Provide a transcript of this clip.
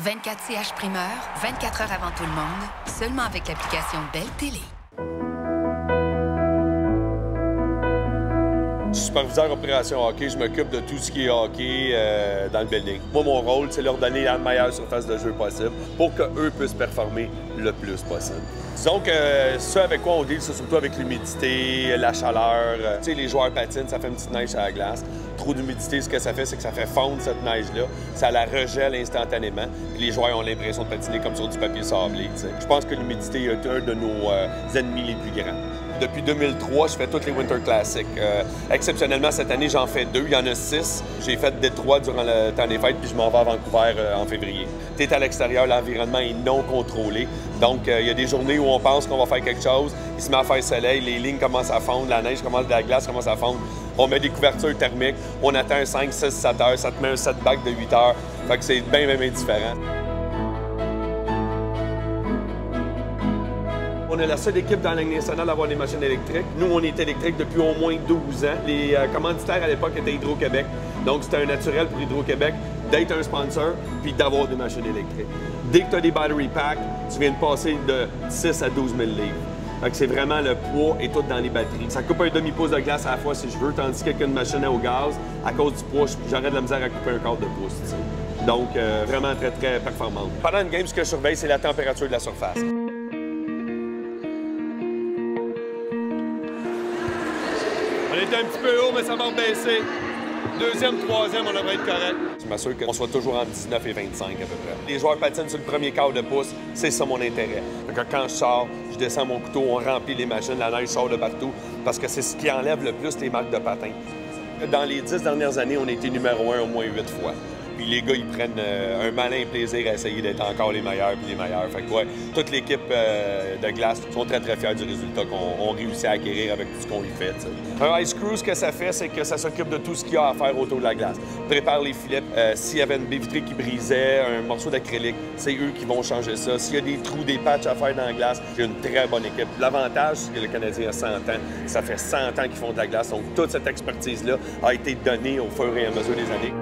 24 CH primeur, 24 heures avant tout le monde, seulement avec l'application Belle Télé. Je suis superviseur opération hockey, je m'occupe de tout ce qui est hockey dans le building. Moi, mon rôle, c'est leur donner la meilleure surface de jeu possible pour qu'eux puissent performer le plus possible. Disons que ce avec quoi on deal, c'est surtout avec l'humidité, la chaleur. Tu sais, les joueurs patinent, ça fait une petite neige à la glace. Trop d'humidité, ce que ça fait, c'est que ça fait fondre cette neige-là. Ça la regèle instantanément. Puis les joueurs ont l'impression de patiner comme sur du papier sablé. T'sais. Je pense que l'humidité est un de nos ennemis les plus grands. Depuis 2003, je fais toutes les Winter Classics. Exceptionnellement, cette année, j'en fais 2. Il y en a 6. J'ai fait Détroit durant le temps des fêtes, puis je m'en vais à Vancouver en février. Tu es à l'extérieur, l'environnement est non contrôlé. Donc, il y a des journées où on pense qu'on va faire quelque chose, il se met à faire soleil, les lignes commencent à fondre, la neige commence, la glace commence à fondre. On met des couvertures thermiques, on attend 5, 6, 7 heures, ça te met un setback de 8 heures. Fait que c'est bien différent. On est la seule équipe dans la Ligue nationale à avoir des machines électriques. Nous, on est électrique depuis au moins 12 ans. Les commanditaires à l'époque étaient Hydro-Québec. Donc, c'était un naturel pour Hydro-Québec d'être un sponsor puis d'avoir des machines électriques. Dès que tu as des battery packs, tu viens de passer de 6 à 12 000 livres. Donc, c'est vraiment le poids et tout dans les batteries. Ça coupe un demi-pouce de glace à la fois si je veux, tandis qu'avec une machine au gaz, à cause du poids, j'aurais de la misère à couper un quart de pouce. T'sais. Donc, vraiment très performante. Pendant une game, ce que je surveille, c'est la température de la surface. On était un petit peu haut, mais ça va baisser. Deuxième, troisième, on devrait être correct. Je m'assure qu'on soit toujours entre 19 et 25 à peu près. Les joueurs patinent sur le premier quart de pouce, c'est ça mon intérêt. Donc, quand je sors, je descends mon couteau, on remplit les machines, la neige sort de partout, parce que c'est ce qui enlève le plus les marques de patin. Dans les 10 dernières années, on a été numéro 1 au moins 8 fois. Puis les gars, ils prennent un malin plaisir à essayer d'être encore les meilleurs puis les meilleurs. Fait que ouais, toute l'équipe de glace sont très fiers du résultat qu'on réussit à acquérir avec tout ce qu'on y fait. T'sais. Un ice crew, ce que ça fait, c'est que ça s'occupe de tout ce qu'il y a à faire autour de la glace. Prépare les filets. S'il y avait une baie vitrée qui brisait, un morceau d'acrylique, c'est eux qui vont changer ça. S'il y a des trous, des patchs à faire dans la glace, j'ai une très bonne équipe. L'avantage, c'est que le Canadien a 100 ans. Ça fait 100 ans qu'ils font de la glace. Donc toute cette expertise-là a été donnée au fur et à mesure des années.